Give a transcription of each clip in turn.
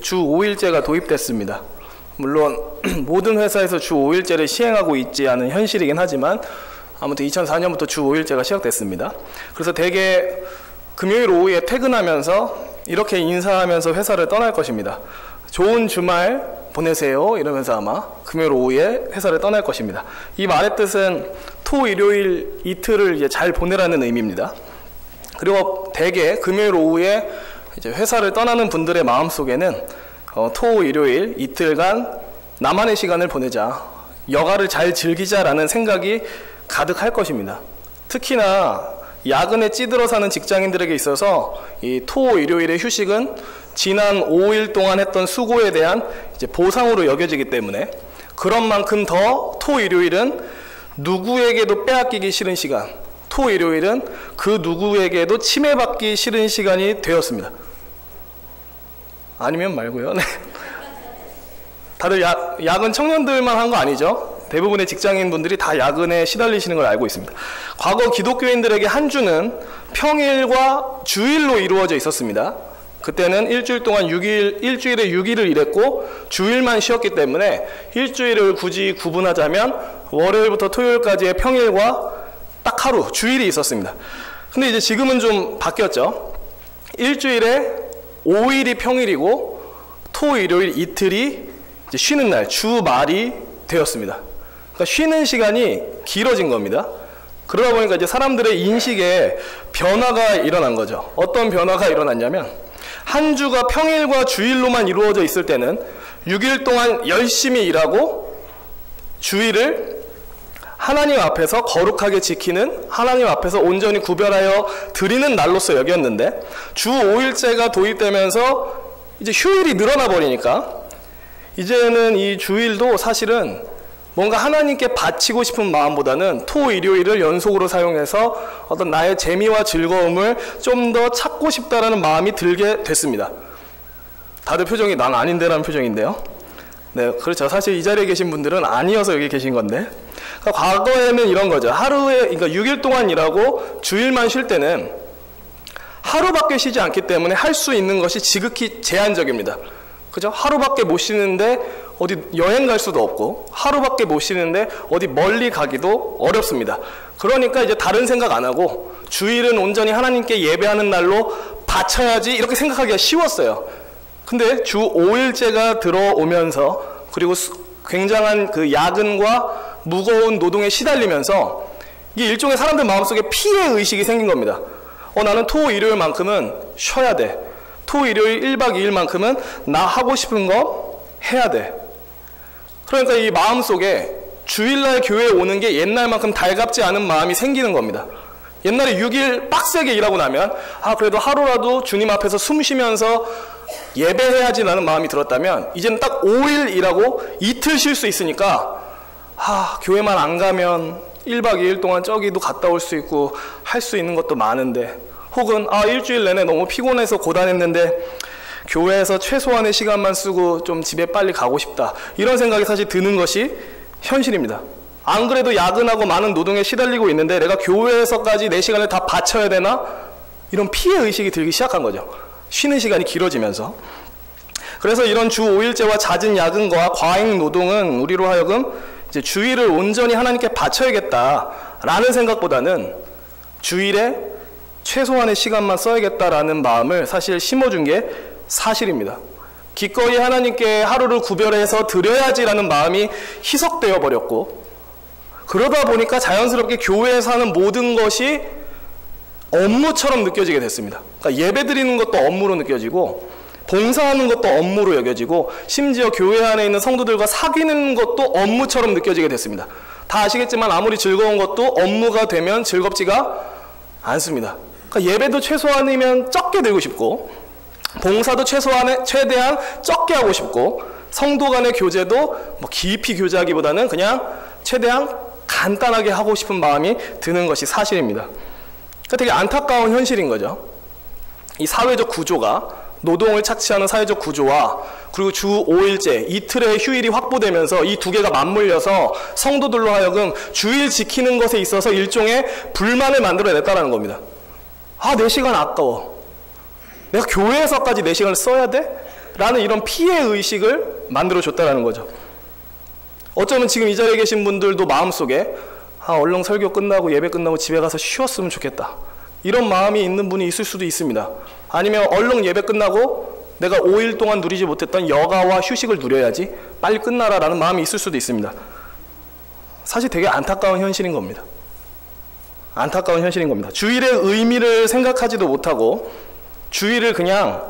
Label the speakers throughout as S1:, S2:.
S1: 주 5일제가 도입됐습니다. 물론 모든 회사에서 주 5일제를 시행하고 있지 않은 현실이긴 하지만 아무튼 2004년부터 주 5일제가 시작됐습니다. 그래서 대개 금요일 오후에 퇴근하면서 이렇게 인사하면서 회사를 떠날 것입니다. 좋은 주말 보내세요 이러면서 아마 금요일 오후에 회사를 떠날 것입니다. 이 말의 뜻은 토, 일요일 이틀을 이제 잘 보내라는 의미입니다. 그리고 대개 금요일 오후에 이제 회사를 떠나는 분들의 마음속에는 토, 일요일 이틀간 나만의 시간을 보내자, 여가를 잘 즐기자라는 생각이 가득할 것입니다. 특히나 야근에 찌들어 사는 직장인들에게 있어서 이 토, 일요일의 휴식은 지난 5일 동안 했던 수고에 대한 이제 보상으로 여겨지기 때문에 그런 만큼 더 토, 일요일은 누구에게도 빼앗기기 싫은 시간, 토, 일요일은 그 누구에게도 침해받기 싫은 시간이 되었습니다. 아니면 말고요. 네. 다들 야근 청년들만 한 거 아니죠? 대부분의 직장인분들이 다 야근에 시달리시는 걸 알고 있습니다. 과거 기독교인들에게 한 주는 평일과 주일로 이루어져 있었습니다. 그때는 일주일 동안 일주일에 6일을 일했고 주일만 쉬었기 때문에 일주일을 굳이 구분하자면 월요일부터 토요일까지의 평일과 딱 하루, 주일이 있었습니다. 근데 이제 지금은 좀 바뀌었죠. 일주일에 5일이 평일이고 토, 일요일 이틀이 이제 쉬는 날, 주말이 되었습니다. 그러니까 쉬는 시간이 길어진 겁니다. 그러다 보니까 이제 사람들의 인식에 변화가 일어난 거죠. 어떤 변화가 일어났냐면 한 주가 평일과 주일로만 이루어져 있을 때는 6일 동안 열심히 일하고 주일을 하나님 앞에서 거룩하게 지키는, 하나님 앞에서 온전히 구별하여 드리는 날로서 여겼는데 주 5일제가 도입되면서 이제 휴일이 늘어나 버리니까 이제는 이 주일도 사실은 뭔가 하나님께 바치고 싶은 마음보다는 토, 일요일을 연속으로 사용해서 어떤 나의 재미와 즐거움을 좀 더 찾고 싶다라는 마음이 들게 됐습니다. 다들 표정이 난 아닌데라는 표정인데요. 네, 그렇죠. 사실 이 자리에 계신 분들은 아니어서 여기 계신 건데, 그러니까 과거에는 이런 거죠. 하루에, 그러니까 6일 동안 일하고 주일만 쉴 때는 하루밖에 쉬지 않기 때문에 할 수 있는 것이 지극히 제한적입니다. 그죠? 하루밖에 못 쉬는데 어디 여행 갈 수도 없고 하루밖에 못 쉬는데 어디 멀리 가기도 어렵습니다. 그러니까 이제 다른 생각 안 하고 주일은 온전히 하나님께 예배하는 날로 바쳐야지 이렇게 생각하기가 쉬웠어요. 근데 주 5일제가 들어오면서 그리고 굉장한 그 야근과 무거운 노동에 시달리면서 이게 일종의 사람들 마음속에 피해 의식이 생긴 겁니다. 나는 토, 일요일만큼은 쉬어야 돼. 토, 일요일 1박 2일만큼은 나 하고 싶은 거 해야 돼. 그러니까 이 마음속에 주일날 교회에 오는 게 옛날만큼 달갑지 않은 마음이 생기는 겁니다. 옛날에 6일 빡세게 일하고 나면 그래도 하루라도 주님 앞에서 숨 쉬면서 예배해야지라는 마음이 들었다면 이제는 딱 5일 일하고 이틀 쉴 수 있으니까 교회만 안 가면 1박 2일 동안 저기도 갔다 올 수 있고 할 수 있는 것도 많은데, 혹은 일주일 내내 너무 피곤해서 고단했는데 교회에서 최소한의 시간만 쓰고 좀 집에 빨리 가고 싶다, 이런 생각이 사실 드는 것이 현실입니다. 안 그래도 야근하고 많은 노동에 시달리고 있는데 내가 교회에서까지 내 시간을 다 바쳐야 되나? 이런 피해 의식이 들기 시작한 거죠. 쉬는 시간이 길어지면서. 그래서 이런 주 5일제와 잦은 야근과 과잉 노동은 우리로 하여금 이제 주일을 온전히 하나님께 바쳐야겠다라는 생각보다는 주일에 최소한의 시간만 써야겠다라는 마음을 사실 심어준 게 사실입니다. 기꺼이 하나님께 하루를 구별해서 드려야지라는 마음이 희석되어 버렸고, 그러다 보니까 자연스럽게 교회에서 하는 모든 것이 업무처럼 느껴지게 됐습니다. 그러니까 예배 드리는 것도 업무로 느껴지고 봉사하는 것도 업무로 여겨지고 심지어 교회 안에 있는 성도들과 사귀는 것도 업무처럼 느껴지게 됐습니다. 다 아시겠지만 아무리 즐거운 것도 업무가 되면 즐겁지가 않습니다. 그러니까 예배도 최소한이면 적게 드리고 싶고 봉사도 최대한 적게 하고 싶고 성도 간의 교제도 뭐 깊이 교제하기보다는 그냥 최대한 간단하게 하고 싶은 마음이 드는 것이 사실입니다. 그러니까 되게 안타까운 현실인 거죠. 이 사회적 구조가, 노동을 착취하는 사회적 구조와 그리고 주 5일제, 이틀의 휴일이 확보되면서 이 두 개가 맞물려서 성도들로 하여금 주일 지키는 것에 있어서 일종의 불만을 만들어냈다는 겁니다. 내 시간 아까워. 내가 교회에서까지 내 시간을 써야 돼? 라는 이런 피해 의식을 만들어 줬다라는 거죠. 어쩌면 지금 이 자리에 계신 분들도 마음속에 얼른 설교 끝나고 예배 끝나고 집에 가서 쉬었으면 좋겠다, 이런 마음이 있는 분이 있을 수도 있습니다. 아니면 얼른 예배 끝나고 내가 5일 동안 누리지 못했던 여가와 휴식을 누려야지, 빨리 끝나라 라는 마음이 있을 수도 있습니다. 사실 되게 안타까운 현실인 겁니다. 안타까운 현실인 겁니다. 주일의 의미를 생각하지도 못하고 주일을 그냥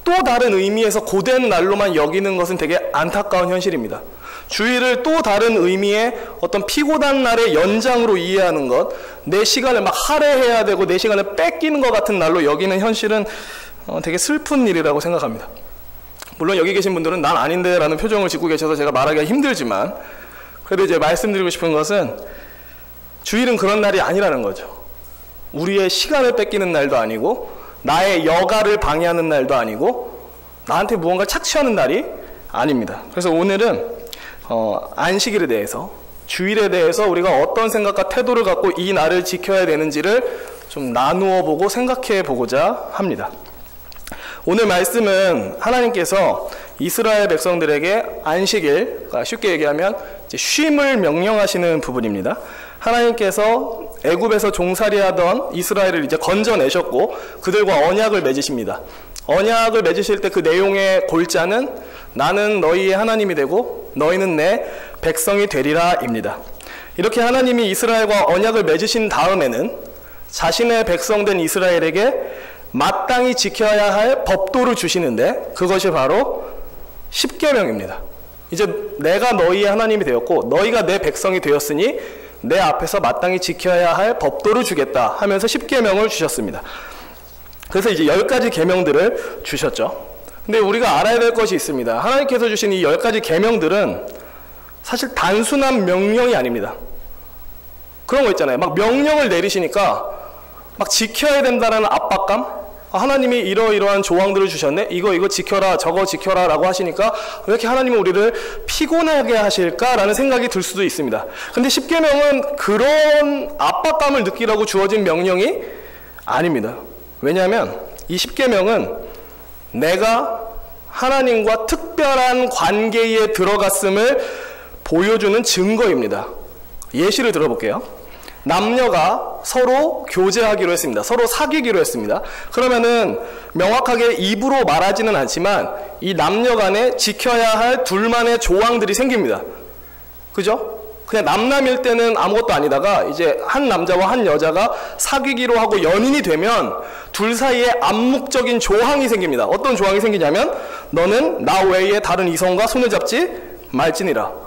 S1: 또 다른 의미에서 고된 날로만 여기는 것은 되게 안타까운 현실입니다. 주일을 또 다른 의미의 어떤 피고단 날의 연장으로 이해하는 것, 내 시간을 막 할애해야 되고 내 시간을 뺏기는 것 같은 날로 여기는 현실은 되게 슬픈 일이라고 생각합니다. 물론 여기 계신 분들은 난 아닌데 라는 표정을 짓고 계셔서 제가 말하기가 힘들지만, 그래도 이제 말씀드리고 싶은 것은 주일은 그런 날이 아니라는 거죠. 우리의 시간을 뺏기는 날도 아니고 나의 여가를 방해하는 날도 아니고 나한테 무언가 착취하는 날이 아닙니다. 그래서 오늘은 안식일에 대해서, 주일에 대해서 우리가 어떤 생각과 태도를 갖고 이 날을 지켜야 되는지를 좀 나누어 보고 생각해 보고자 합니다. 오늘 말씀은 하나님께서 이스라엘 백성들에게 안식일, 쉽게 얘기하면 이제 쉼을 명령하시는 부분입니다. 하나님께서 애굽에서 종살이하던 이스라엘을 이제 건져내셨고 그들과 언약을 맺으십니다. 언약을 맺으실 때 그 내용의 골자는 나는 너희의 하나님이 되고 너희는 내 백성이 되리라입니다. 이렇게 하나님이 이스라엘과 언약을 맺으신 다음에는 자신의 백성된 이스라엘에게 마땅히 지켜야 할 법도를 주시는데, 그것이 바로 십계명입니다. 이제 내가 너희의 하나님이 되었고 너희가 내 백성이 되었으니 내 앞에서 마땅히 지켜야 할 법도를 주겠다 하면서 십계명을 주셨습니다. 그래서 이제 10가지 계명들을 주셨죠. 근데 우리가 알아야 될 것이 있습니다. 하나님께서 주신 이 10가지 계명들은 사실 단순한 명령이 아닙니다. 그런 거 있잖아요. 막 명령을 내리시니까 막 지켜야 된다는 압박감? 하나님이 이러이러한 조항들을 주셨네? 이거 지켜라, 저거 지켜라 라고 하시니까 왜 이렇게 하나님은 우리를 피곤하게 하실까라는 생각이 들 수도 있습니다. 근데 십계명은 그런 압박감을 느끼라고 주어진 명령이 아닙니다. 왜냐하면 이 십계명은 내가 하나님과 특별한 관계에 들어갔음을 보여주는 증거입니다. 예시를 들어볼게요. 남녀가 서로 교제하기로 했습니다. 서로 사귀기로 했습니다. 그러면은 명확하게 입으로 말하지는 않지만 이 남녀 간에 지켜야 할 둘만의 조항들이 생깁니다. 그죠? 그냥 남남일 때는 아무것도 아니다가 이제 한 남자와 한 여자가 사귀기로 하고 연인이 되면 둘 사이에 암묵적인 조항이 생깁니다. 어떤 조항이 생기냐면 너는 나 외에 다른 이성과 손을 잡지 말지니라.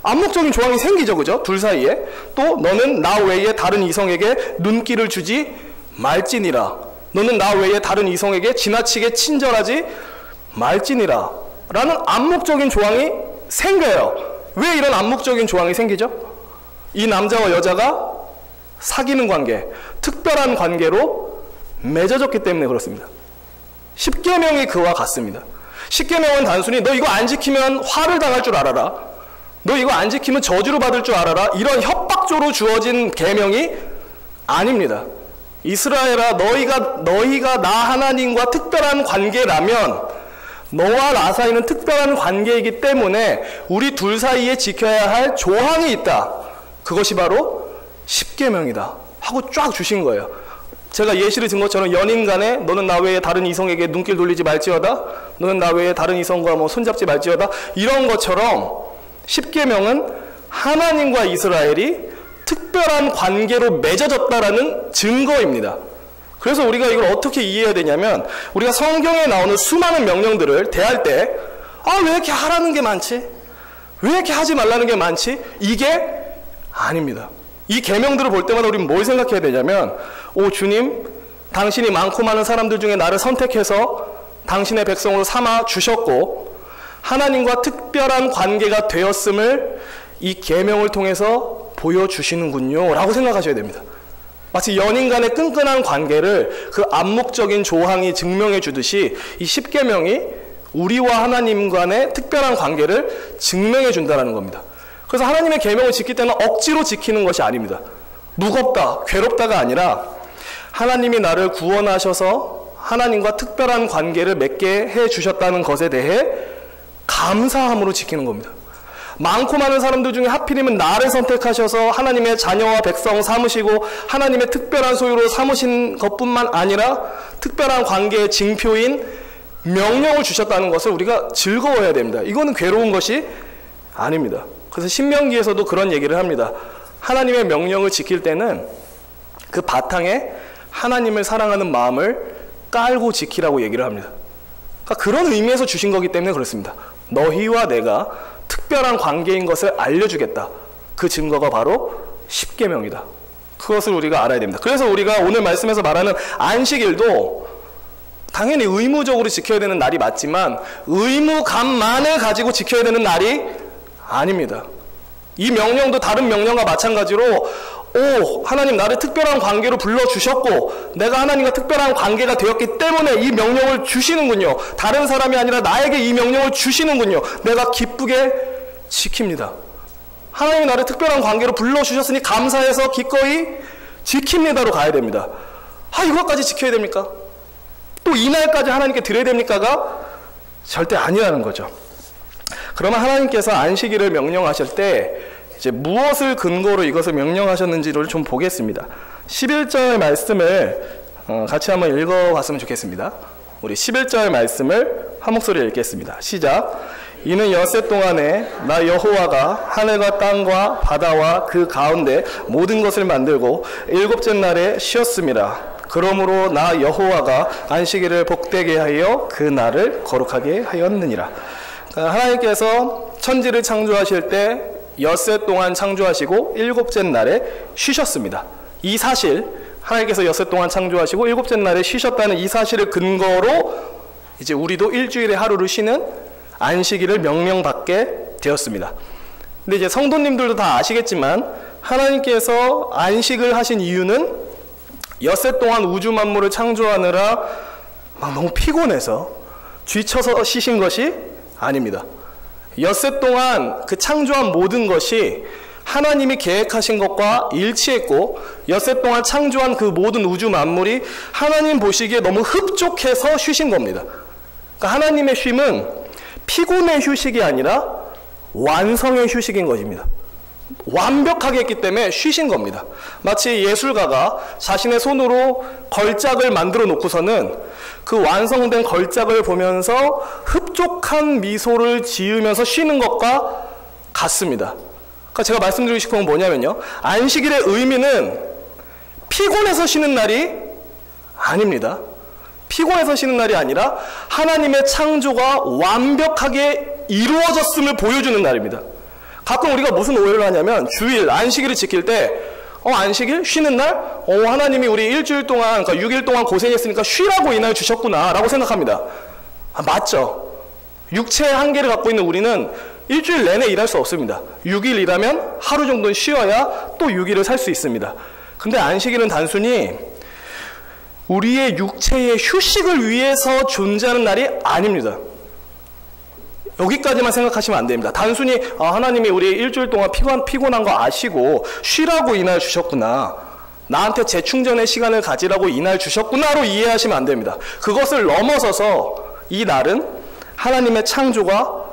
S1: 암묵적인 조항이 생기죠. 그죠? 둘 사이에. 또 너는 나 외에 다른 이성에게 눈길을 주지 말지니라. 너는 나 외에 다른 이성에게 지나치게 친절하지 말지니라 라는 암묵적인 조항이 생겨요. 왜 이런 암묵적인 조항이 생기죠? 이 남자와 여자가 사귀는 관계, 특별한 관계로 맺어졌기 때문에 그렇습니다. 십계명이 그와 같습니다. 십계명은 단순히 너 이거 안 지키면 화를 당할 줄 알아라, 너 이거 안 지키면 저주를 받을 줄 알아라, 이런 협박조로 주어진 계명이 아닙니다. 이스라엘아, 너희가 나 하나님과 특별한 관계라면 너와 나 사이는 특별한 관계이기 때문에 우리 둘 사이에 지켜야 할 조항이 있다. 그것이 바로 십계명이다 하고 쫙 주신 거예요. 제가 예시를 든 것처럼 연인 간에 너는 나 외에 다른 이성에게 눈길 돌리지 말지어다, 너는 나 외에 다른 이성과 손잡지 말지어다, 이런 것처럼 십계명은 하나님과 이스라엘이 특별한 관계로 맺어졌다라는 증거입니다. 그래서 우리가 이걸 어떻게 이해해야 되냐면, 우리가 성경에 나오는 수많은 명령들을 대할 때 왜 이렇게 하라는 게 많지? 왜 이렇게 하지 말라는 게 많지? 이게 아닙니다. 이 계명들을 볼 때마다 우리는 뭘 생각해야 되냐면, 오 주님, 당신이 많고 많은 사람들 중에 나를 선택해서 당신의 백성으로 삼아 주셨고 하나님과 특별한 관계가 되었음을 이 계명을 통해서 보여주시는군요 라고 생각하셔야 됩니다. 마치 연인 간의 끈끈한 관계를 그 암묵적인 조항이 증명해 주듯이 이 십계명이 우리와 하나님 간의 특별한 관계를 증명해 준다는 겁니다. 그래서 하나님의 계명을 지킬 때는 억지로 지키는 것이 아닙니다. 무겁다, 괴롭다가 아니라 하나님이 나를 구원하셔서 하나님과 특별한 관계를 맺게 해주셨다는 것에 대해 감사함으로 지키는 겁니다. 많고 많은 사람들 중에 하필이면 나를 선택하셔서 하나님의 자녀와 백성 삼으시고 하나님의 특별한 소유로 삼으신 것뿐만 아니라 특별한 관계의 징표인 명령을 주셨다는 것을 우리가 즐거워해야 됩니다. 이거는 괴로운 것이 아닙니다. 그래서 신명기에서도 그런 얘기를 합니다. 하나님의 명령을 지킬 때는 그 바탕에 하나님을 사랑하는 마음을 깔고 지키라고 얘기를 합니다. 그러니까 그런 의미에서 주신 거기 때문에 그렇습니다. 너희와 내가 특별한 관계인 것을 알려주겠다. 그 증거가 바로 십계명이다. 그것을 우리가 알아야 됩니다. 그래서 우리가 오늘 말씀에서 말하는 안식일도 당연히 의무적으로 지켜야 되는 날이 맞지만 의무감만을 가지고 지켜야 되는 날이 아닙니다. 이 명령도 다른 명령과 마찬가지로 하나님 나를 특별한 관계로 불러주셨고 내가 하나님과 특별한 관계가 되었기 때문에 이 명령을 주시는군요. 다른 사람이 아니라 나에게 이 명령을 주시는군요. 내가 기쁘게 지킵니다. 하나님이 나를 특별한 관계로 불러주셨으니 감사해서 기꺼이 지킵니다로 가야 됩니다. 이것까지 지켜야 됩니까? 또 이날까지 하나님께 드려야 됩니까가 절대 아니라는 거죠. 그러면 하나님께서 안식일을 명령하실 때 이제 무엇을 근거로 이것을 명령하셨는지를 좀 보겠습니다. 11절 말씀을 같이 한번 읽어봤으면 좋겠습니다. 우리 11절 말씀을 한 목소리로 읽겠습니다. 시작. 이는 엿새 동안에 나 여호와가 하늘과 땅과 바다와 그 가운데 모든 것을 만들고 일곱째 날에 쉬었음이라. 그러므로 나 여호와가 안식일을 복되게 하여 그 날을 거룩하게 하였느니라. 하나님께서 천지를 창조하실 때 엿새 동안 창조하시고 일곱째 날에 쉬셨습니다. 이 사실, 하나님께서 엿새 동안 창조하시고 일곱째 날에 쉬셨다는 이 사실을 근거로 이제 우리도 일주일에 하루를 쉬는 안식일을 명령받게 되었습니다. 근데 이제 성도님들도 다 아시겠지만 하나님께서 안식을 하신 이유는 엿새 동안 우주 만물을 창조하느라 막 너무 피곤해서 쥐쳐서 쉬신 것이 아닙니다. 엿새 동안 그 창조한 모든 것이 하나님이 계획하신 것과 일치했고 엿새 동안 창조한 그 모든 우주 만물이 하나님 보시기에 너무 흡족해서 쉬신 겁니다. 그러니까 하나님의 쉼은 피곤의 휴식이 아니라 완성의 휴식인 것입니다. 완벽하게 했기 때문에 쉬신 겁니다. 마치 예술가가 자신의 손으로 걸작을 만들어 놓고서는 그 완성된 걸작을 보면서 흡족한 미소를 지으면서 쉬는 것과 같습니다. 그러니까 제가 말씀드리고 싶은 건 뭐냐면요, 안식일의 의미는 피곤해서 쉬는 날이 아닙니다. 피곤해서 쉬는 날이 아니라 하나님의 창조가 완벽하게 이루어졌음을 보여주는 날입니다. 가끔 우리가 무슨 오해를 하냐면 주일, 안식일을 지킬 때 안식일? 쉬는 날? 하나님이 우리 일주일 동안, 그러니까 6일 동안 고생했으니까 쉬라고 이 날 주셨구나 라고 생각합니다. 맞죠? 육체의 한계를 갖고 있는 우리는 일주일 내내 일할 수 없습니다. 6일 일하면 하루 정도는 쉬어야 또 6일을 살 수 있습니다. 근데 안식일은 단순히 우리의 육체의 휴식을 위해서 존재하는 날이 아닙니다. 여기까지만 생각하시면 안 됩니다. 단순히 하나님이 우리 일주일 동안 피곤한 거 아시고 쉬라고 이날 주셨구나, 나한테 재충전의 시간을 가지라고 이날 주셨구나로 이해하시면 안 됩니다. 그것을 넘어서서 이 날은 하나님의 창조가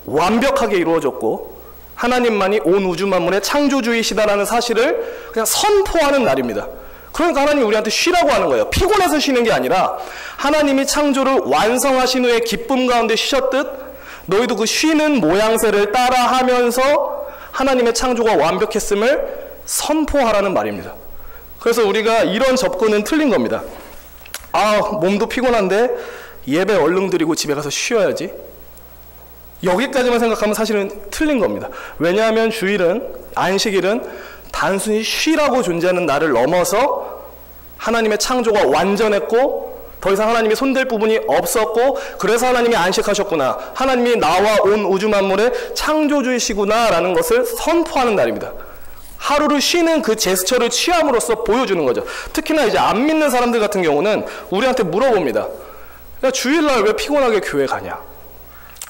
S1: 완벽하게 이루어졌고 하나님만이 온 우주 만물의 창조주이시다라는 사실을 그냥 선포하는 날입니다. 그러니까 하나님이 우리한테 쉬라고 하는 거예요. 피곤해서 쉬는 게 아니라 하나님이 창조를 완성하신 후에 기쁨 가운데 쉬셨듯 너희도 그 쉬는 모양새를 따라하면서 하나님의 창조가 완벽했음을 선포하라는 말입니다. 그래서 우리가 이런 접근은 틀린 겁니다. 몸도 피곤한데 예배 얼른 드리고 집에 가서 쉬어야지. 여기까지만 생각하면 사실은 틀린 겁니다. 왜냐하면 주일은, 안식일은 단순히 쉬라고 존재하는 날을 넘어서 하나님의 창조가 완전했고 더 이상 하나님이 손댈 부분이 없었고 그래서 하나님이 안식하셨구나, 하나님이 나와 온 우주 만물의 창조주이시구나 라는 것을 선포하는 날입니다. 하루를 쉬는 그 제스처를 취함으로써 보여주는 거죠. 특히나 이제 안 믿는 사람들 같은 경우는 우리한테 물어봅니다. 야, 주일날 왜 피곤하게 교회 가냐?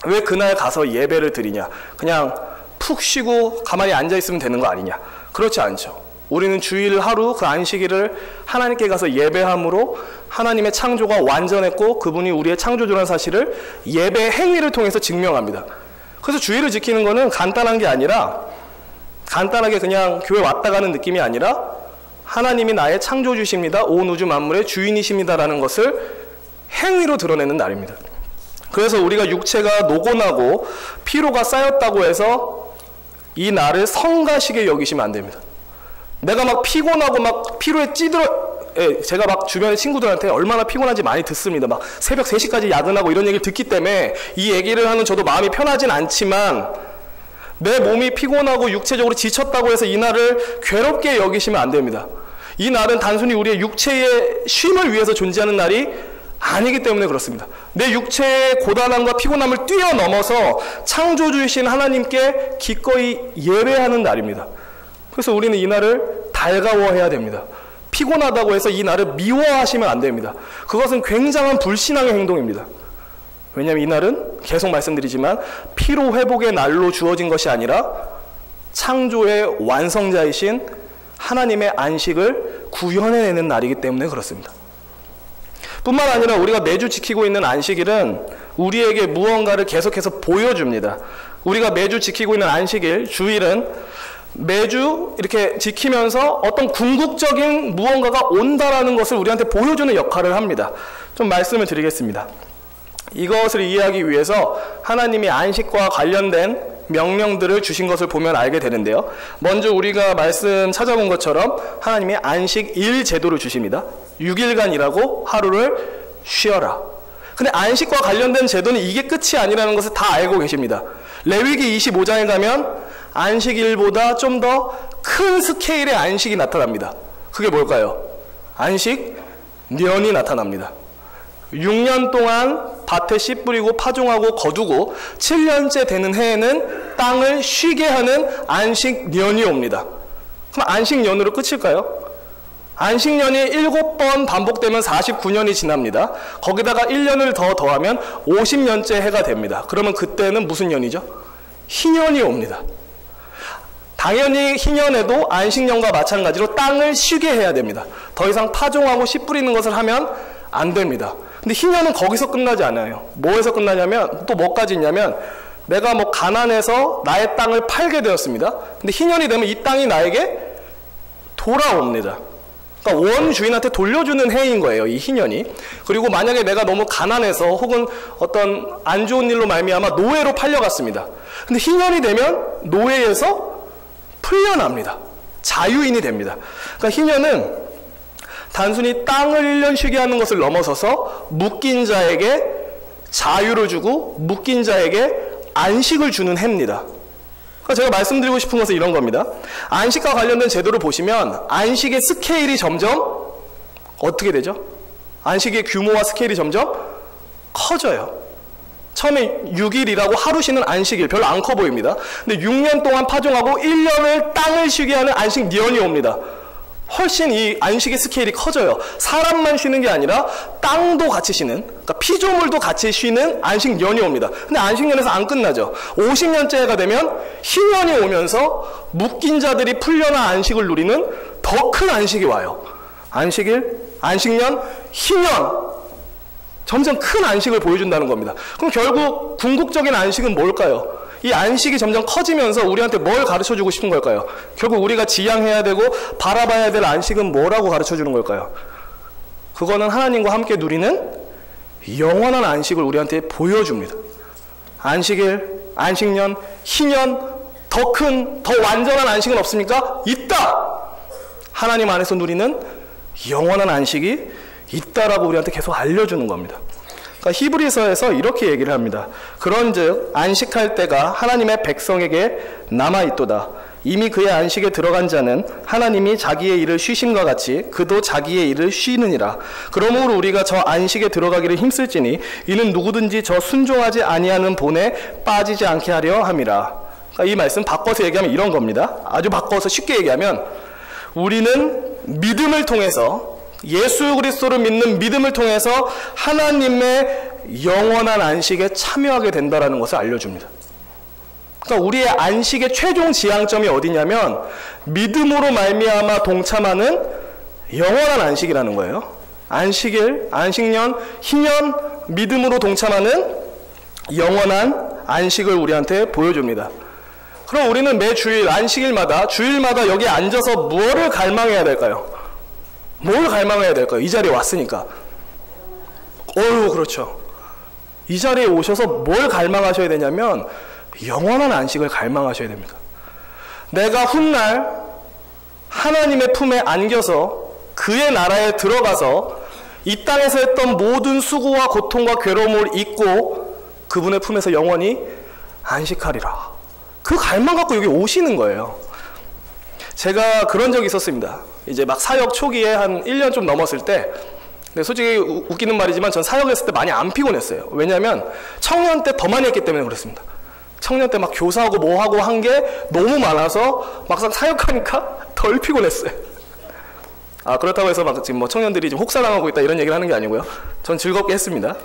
S1: 왜 그날 가서 예배를 드리냐? 그냥 푹 쉬고 가만히 앉아있으면 되는 거 아니냐? 그렇지 않죠. 우리는 주일 하루 그 안식일을 하나님께 가서 예배함으로 하나님의 창조가 완전했고 그분이 우리의 창조주라는 사실을 예배 행위를 통해서 증명합니다. 그래서 주일을 지키는 것은 간단한 게 아니라 간단하게 그냥 교회 왔다 가는 느낌이 아니라 하나님이 나의 창조주십니다. 온 우주 만물의 주인이십니다라는 것을 행위로 드러내는 날입니다. 그래서 우리가 육체가 노곤하고 피로가 쌓였다고 해서 이 날을 성가시게 여기시면 안 됩니다. 내가 막 피곤하고 막 피로에 제가 막 주변의 친구들한테 얼마나 피곤한지 많이 듣습니다. 막 새벽 3시까지 야근하고 이런 얘기를 듣기 때문에 이 얘기를 하는 저도 마음이 편하진 않지만 내 몸이 피곤하고 육체적으로 지쳤다고 해서 이 날을 괴롭게 여기시면 안 됩니다. 이 날은 단순히 우리의 육체의 쉼을 위해서 존재하는 날이 아니기 때문에 그렇습니다. 내 육체의 고단함과 피곤함을 뛰어넘어서 창조주이신 하나님께 기꺼이 예배하는 날입니다. 그래서 우리는 이 날을 달가워해야 됩니다. 피곤하다고 해서 이 날을 미워하시면 안 됩니다. 그것은 굉장한 불신앙의 행동입니다. 왜냐하면 이 날은 계속 말씀드리지만 피로 회복의 날로 주어진 것이 아니라 창조의 완성자이신 하나님의 안식을 구현해내는 날이기 때문에 그렇습니다. 뿐만 아니라 우리가 매주 지키고 있는 안식일은 우리에게 무언가를 계속해서 보여줍니다. 우리가 매주 지키고 있는 안식일, 주일은 매주 이렇게 지키면서 어떤 궁극적인 무언가가 온다라는 것을 우리한테 보여주는 역할을 합니다. 좀 말씀을 드리겠습니다. 이것을 이해하기 위해서 하나님이 안식과 관련된 명령들을 주신 것을 보면 알게 되는데요. 먼저 우리가 말씀 찾아본 것처럼 하나님이 안식일 제도를 주십니다. 6일간 일하고 하루를 쉬어라. 근데 안식과 관련된 제도는 이게 끝이 아니라는 것을 다 알고 계십니다. 레위기 25장에 가면 안식일보다 좀 더 큰 스케일의 안식이 나타납니다. 그게 뭘까요? 안식년이 나타납니다. 6년 동안 밭에 씨 뿌리고 파종하고 거두고 7년째 되는 해에는 땅을 쉬게 하는 안식년이 옵니다. 그럼 안식년으로 끝일까요? 안식년이 7번 반복되면 49년이 지납니다. 거기다가 1년을 더 더하면 50년째 해가 됩니다. 그러면 그때는 무슨 년이죠? 희년이 옵니다. 당연히 희년에도 안식년과 마찬가지로 땅을 쉬게 해야 됩니다. 더 이상 파종하고 씨 뿌리는 것을 하면 안 됩니다. 근데 희년은 거기서 끝나지 않아요. 뭐에서 끝나냐면 또 뭐까지 있냐면 내가 뭐 가난해서 나의 땅을 팔게 되었습니다. 근데 희년이 되면 이 땅이 나에게 돌아옵니다. 그러니까 원 주인한테 돌려주는 해인 거예요, 이 희년이. 그리고 만약에 내가 너무 가난해서 혹은 어떤 안 좋은 일로 말미암아 노예로 팔려갔습니다. 근데 희년이 되면 노예에서 풀려납니다. 자유인이 됩니다. 그러니까 희년은 단순히 땅을 1년 쉬게 하는 것을 넘어서서 묶인 자에게 자유를 주고 묶인 자에게 안식을 주는 해입니다. 그러니까 제가 말씀드리고 싶은 것은 이런 겁니다. 안식과 관련된 제도를 보시면 안식의 스케일이 점점 어떻게 되죠? 안식의 규모와 스케일이 점점 커져요. 처음에 6일이라고 하루 쉬는 안식일 별로 안 커 보입니다. 근데 6년 동안 파종하고 1년을 땅을 쉬게 하는 안식년이 옵니다. 훨씬 이 안식의 스케일이 커져요. 사람만 쉬는 게 아니라 땅도 같이 쉬는, 그러니까 피조물도 같이 쉬는 안식년이 옵니다. 근데 안식년에서 안 끝나죠. 50년째가 되면 희년이 오면서 묶인 자들이 풀려나 안식을 누리는 더 큰 안식이 와요. 안식일, 안식년, 희년. 점점 큰 안식을 보여준다는 겁니다. 그럼 결국 궁극적인 안식은 뭘까요? 이 안식이 점점 커지면서 우리한테 뭘 가르쳐주고 싶은 걸까요? 결국 우리가 지향해야 되고 바라봐야 될 안식은 뭐라고 가르쳐주는 걸까요? 그거는 하나님과 함께 누리는 영원한 안식을 우리한테 보여줍니다. 안식일, 안식년, 희년, 더 큰, 더 완전한 안식은 없습니까? 있다! 하나님 안에서 누리는 영원한 안식이 있다라고 우리한테 계속 알려주는 겁니다. 그러니까 히브리서에서 이렇게 얘기를 합니다. 그런즉 안식할 때가 하나님의 백성에게 남아있도다. 이미 그의 안식에 들어간 자는 하나님이 자기의 일을 쉬심과 같이 그도 자기의 일을 쉬느니라. 그러므로 우리가 저 안식에 들어가기를 힘쓸지니 이는 누구든지 저 순종하지 아니하는 본에 빠지지 않게 하려 함이라. 그러니까 이 말씀 바꿔서 얘기하면 이런 겁니다. 아주 바꿔서 쉽게 얘기하면 우리는 믿음을 통해서 예수 그리스도를 믿는 믿음을 통해서 하나님의 영원한 안식에 참여하게 된다는 것을 알려줍니다. 그러니까 우리의 안식의 최종 지향점이 어디냐면 믿음으로 말미암아 동참하는 영원한 안식이라는 거예요. 안식일, 안식년, 희년, 믿음으로 동참하는 영원한 안식을 우리한테 보여줍니다. 그럼 우리는 매 주일, 안식일마다, 주일마다 여기 앉아서 무엇을 갈망해야 될까요? 뭘 갈망해야 될까요? 이 자리에 왔으니까. 그렇죠. 이 자리에 오셔서 뭘 갈망하셔야 되냐면 영원한 안식을 갈망하셔야 됩니다. 내가 훗날 하나님의 품에 안겨서 그의 나라에 들어가서 이 땅에서 했던 모든 수고와 고통과 괴로움을 잊고 그분의 품에서 영원히 안식하리라. 그 갈망 갖고 여기 오시는 거예요. 제가 그런 적이 있었습니다. 이제 막 사역 초기에 한 1년 좀 넘었을 때, 근데 솔직히 웃기는 말이지만 전 사역했을 때 많이 안 피곤했어요. 왜냐하면 청년 때 더 많이 했기 때문에 그렇습니다. 청년 때 막 교사하고 뭐하고 한 게 너무 많아서 막상 사역하니까 덜 피곤했어요. 그렇다고 해서 막 지금 뭐 청년들이 지금 혹사당하고 있다 이런 얘기를 하는 게 아니고요. 전 즐겁게 했습니다.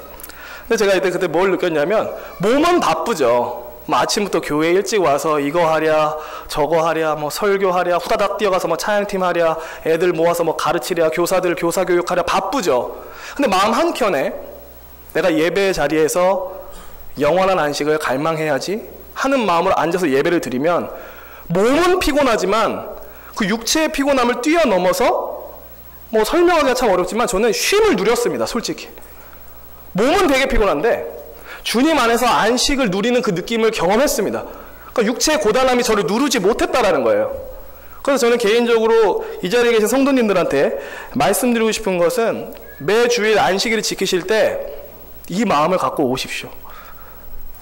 S1: 근데 제가 그때 뭘 느꼈냐면 몸은 바쁘죠. 뭐 아침부터 교회 일찍 와서 이거 하랴 저거 하랴 뭐 설교하랴 후다닥 뛰어가서 뭐 찬양팀 하랴 애들 모아서 뭐 가르치랴 교사들 교사 교육하랴 바쁘죠. 근데 마음 한켠에 내가 예배 자리에서 영원한 안식을 갈망해야지 하는 마음으로 앉아서 예배를 드리면 몸은 피곤하지만 그 육체의 피곤함을 뛰어넘어서 뭐 설명하기가 참 어렵지만 저는 쉼을 누렸습니다. 솔직히 몸은 되게 피곤한데 주님 안에서 안식을 누리는 그 느낌을 경험했습니다. 그러니까 육체의 고단함이 저를 누르지 못했다라는 거예요. 그래서 저는 개인적으로 이 자리에 계신 성도님들한테 말씀드리고 싶은 것은 매 주일 안식일을 지키실 때 이 마음을 갖고 오십시오.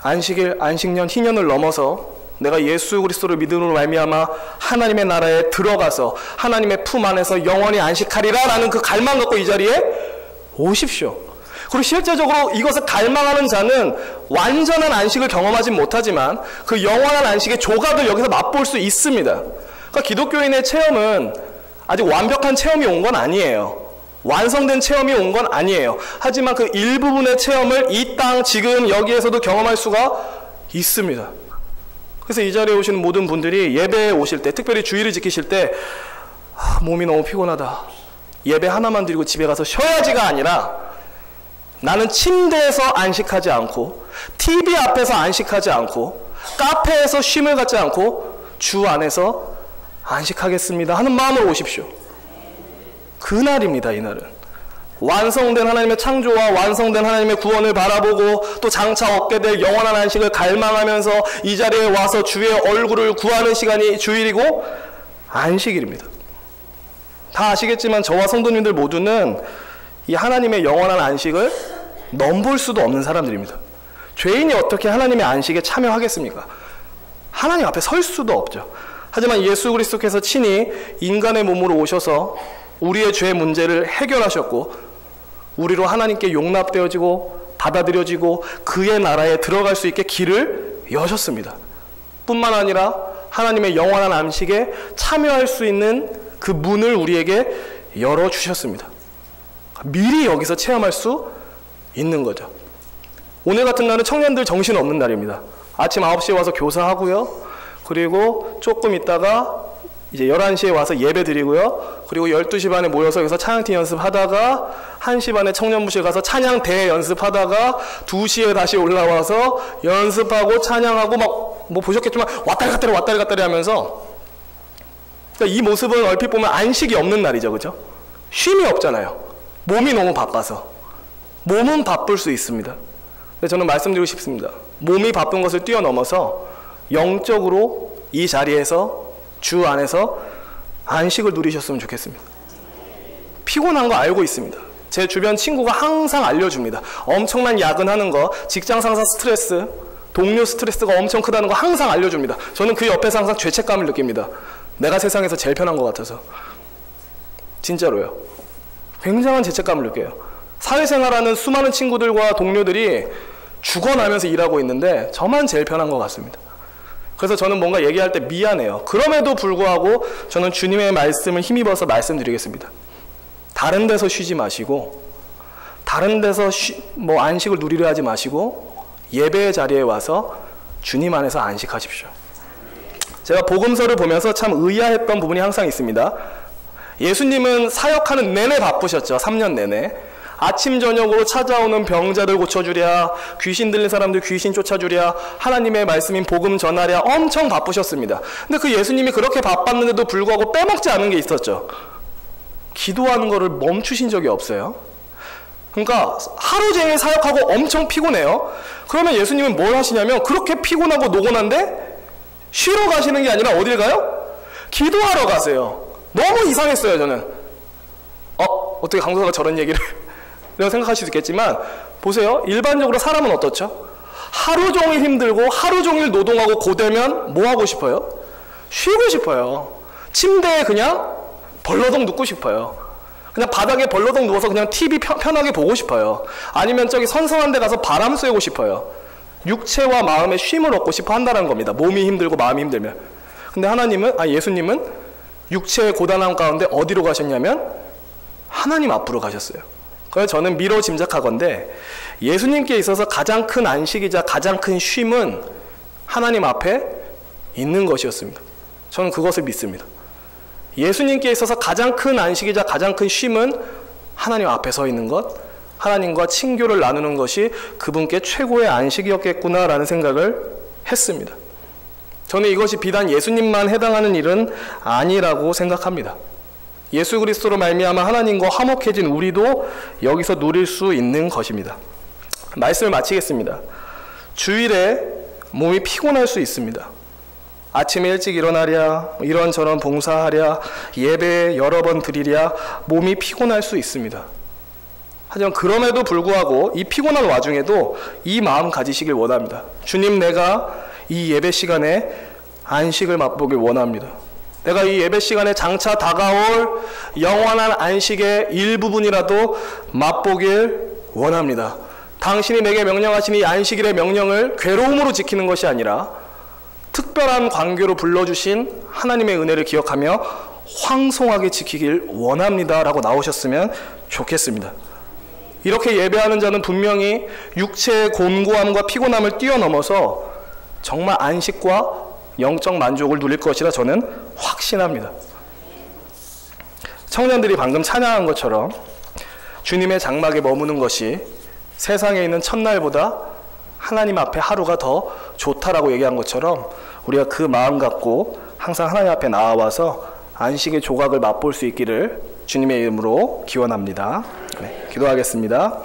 S1: 안식일, 안식년, 희년을 넘어서 내가 예수 그리스도를 믿음으로 말미암아 하나님의 나라에 들어가서 하나님의 품 안에서 영원히 안식하리라 라는 그 갈망 갖고 이 자리에 오십시오. 그리고 실제적으로 이것을 갈망하는 자는 완전한 안식을 경험하지 못하지만 그 영원한 안식의 조각을 여기서 맛볼 수 있습니다. 그러니까 기독교인의 체험은 아직 완벽한 체험이 온 건 아니에요. 완성된 체험이 온 건 아니에요. 하지만 그 일부분의 체험을 이 땅 지금 여기에서도 경험할 수가 있습니다. 그래서 이 자리에 오시는 모든 분들이 예배에 오실 때, 특별히 주일을 지키실 때 몸이 너무 피곤하다, 예배 하나만 드리고 집에 가서 쉬어야지가 아니라 나는 침대에서 안식하지 않고 TV 앞에서 안식하지 않고 카페에서 쉼을 갖지 않고 주 안에서 안식하겠습니다 하는 마음으로 오십시오. 그날입니다. 이날은 완성된 하나님의 창조와 완성된 하나님의 구원을 바라보고 또 장차 얻게 될 영원한 안식을 갈망하면서 이 자리에 와서 주의 얼굴을 구하는 시간이 주일이고 안식일입니다. 다 아시겠지만 저와 성도님들 모두는 이 하나님의 영원한 안식을 넘볼 수도 없는 사람들입니다. 죄인이 어떻게 하나님의 안식에 참여하겠습니까? 하나님 앞에 설 수도 없죠. 하지만 예수 그리스도께서 친히 인간의 몸으로 오셔서 우리의 죄 문제를 해결하셨고 우리로 하나님께 용납되어지고 받아들여지고 그의 나라에 들어갈 수 있게 길을 여셨습니다. 뿐만 아니라 하나님의 영원한 안식에 참여할 수 있는 그 문을 우리에게 열어주셨습니다. 미리 여기서 체험할 수 있는 거죠. 오늘 같은 날은 청년들 정신없는 날입니다. 아침 9시에 와서 교사하고요. 그리고 조금 있다가 이제 11시에 와서 예배 드리고요. 그리고 12시 반에 모여서 여기서 찬양팀 연습하다가 1시 반에 청년부실 가서 찬양대 연습하다가 2시에 다시 올라와서 연습하고 찬양하고 막 뭐 보셨겠지만 왔다리 갔다리 하면서 그러니까 이 모습은 얼핏 보면 안식이 없는 날이죠. 그죠? 쉼이 없잖아요. 몸이 너무 바빠서. 몸은 바쁠 수 있습니다. 근데 저는 말씀드리고 싶습니다. 몸이 바쁜 것을 뛰어넘어서 영적으로 이 자리에서 주 안에서 안식을 누리셨으면 좋겠습니다. 피곤한 거 알고 있습니다. 제 주변 친구가 항상 알려줍니다. 엄청난 야근하는 거, 직장 상사 스트레스, 동료 스트레스가 엄청 크다는 거 항상 알려줍니다. 저는 그 옆에서 항상 죄책감을 느낍니다. 내가 세상에서 제일 편한 것 같아서. 진짜로요. 굉장한 죄책감을 느껴요. 사회생활하는 수많은 친구들과 동료들이 죽어나면서 일하고 있는데 저만 제일 편한 것 같습니다. 그래서 저는 뭔가 얘기할 때 미안해요. 그럼에도 불구하고 저는 주님의 말씀을 힘입어서 말씀드리겠습니다. 다른 데서 쉬지 마시고 다른 데서 안식을 누리려 하지 마시고 예배의 자리에 와서 주님 안에서 안식하십시오. 제가 복음서를 보면서 참 의아했던 부분이 항상 있습니다. 예수님은 사역하는 내내 바쁘셨죠. 3년 내내. 아침 저녁으로 찾아오는 병자들 고쳐주랴, 귀신 들린 사람들 귀신 쫓아주랴, 하나님의 말씀인 복음 전하랴, 엄청 바쁘셨습니다. 근데 그 예수님이 그렇게 바빴는데도 불구하고 빼먹지 않은 게 있었죠. 기도하는 거를 멈추신 적이 없어요. 그러니까 하루 종일 사역하고 엄청 피곤해요. 그러면 예수님은 뭘 하시냐면 그렇게 피곤하고 노곤한데 쉬러 가시는 게 아니라 어딜 가요? 기도하러 가세요. 너무 이상했어요. 저는 어떻게 강도사가 저런 얘기를 이런 생각할 수도 있겠지만, 보세요. 일반적으로 사람은 어떻죠? 하루 종일 힘들고 하루 종일 노동하고 고되면 뭐 하고 싶어요? 쉬고 싶어요. 침대에 그냥 벌러덩 눕고 싶어요. 그냥 바닥에 벌러덩 누워서 그냥 TV 편하게 보고 싶어요. 아니면 저기 선선한 데 가서 바람 쐬고 싶어요. 육체와 마음의 쉼을 얻고 싶어 한다는 겁니다. 몸이 힘들고 마음이 힘들면. 근데 예수님은 육체의 고단함 가운데 어디로 가셨냐면 하나님 앞으로 가셨어요. 그래서 저는 미뤄 짐작하건대 예수님께 있어서 가장 큰 안식이자 가장 큰 쉼은 하나님 앞에 있는 것이었습니다. 저는 그것을 믿습니다. 예수님께 있어서 가장 큰 안식이자 가장 큰 쉼은 하나님 앞에 서 있는 것, 하나님과 친교를 나누는 것이 그분께 최고의 안식이었겠구나라는 생각을 했습니다. 저는 이것이 비단 예수님만 해당하는 일은 아니라고 생각합니다. 예수 그리스도로 말미암아 하나님과 화목해진 우리도 여기서 누릴 수 있는 것입니다. 말씀을 마치겠습니다. 주일에 몸이 피곤할 수 있습니다. 아침에 일찍 일어나랴, 이런저런 봉사하랴, 예배 여러 번 드리랴, 몸이 피곤할 수 있습니다. 하지만 그럼에도 불구하고 이 피곤한 와중에도 이 마음 가지시길 원합니다. 주님, 내가 이 예배 시간에 안식을 맛보길 원합니다. 내가 이 예배 시간에 장차 다가올 영원한 안식의 일부분이라도 맛보길 원합니다. 당신이 내게 명령하신 이 안식일의 명령을 괴로움으로 지키는 것이 아니라 특별한 관계로 불러주신 하나님의 은혜를 기억하며 황송하게 지키길 원합니다 라고 나오셨으면 좋겠습니다. 이렇게 예배하는 자는 분명히 육체의 곤고함과 피곤함을 뛰어넘어서 정말 안식과 영적 만족을 누릴 것이라 저는 확신합니다. 청년들이 방금 찬양한 것처럼 주님의 장막에 머무는 것이 세상에 있는 첫날보다 하나님 앞에 하루가 더 좋다라고 얘기한 것처럼 우리가 그 마음 갖고 항상 하나님 앞에 나와서 안식의 조각을 맛볼 수 있기를 주님의 이름으로 기원합니다. 네, 기도하겠습니다.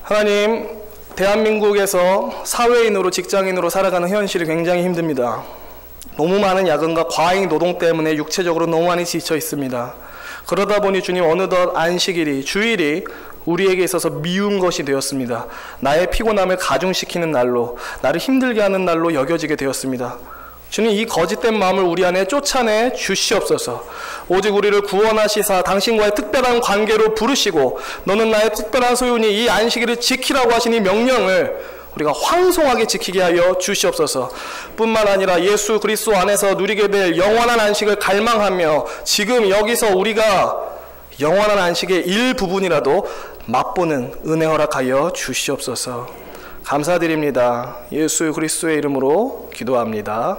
S1: 하나님, 대한민국에서 사회인으로 직장인으로 살아가는 현실이 굉장히 힘듭니다. 너무 많은 야근과 과잉 노동 때문에 육체적으로 너무 많이 지쳐 있습니다. 그러다 보니 주님, 어느덧 안식일이, 주일이 우리에게 있어서 미운 것이 되었습니다. 나의 피곤함을 가중시키는 날로, 나를 힘들게 하는 날로 여겨지게 되었습니다. 주님, 이 거짓된 마음을 우리 안에 쫓아내 주시옵소서. 오직 우리를 구원하시사 당신과의 특별한 관계로 부르시고 너는 나의 특별한 소유니 이 안식일을 지키라고 하신 이 명령을 우리가 황송하게 지키게 하여 주시옵소서. 뿐만 아니라 예수 그리스도 안에서 누리게 될 영원한 안식을 갈망하며 지금 여기서 우리가 영원한 안식의 일부분이라도 맛보는 은혜 허락하여 주시옵소서. 감사드립니다. 예수 그리스도의 이름으로 기도합니다.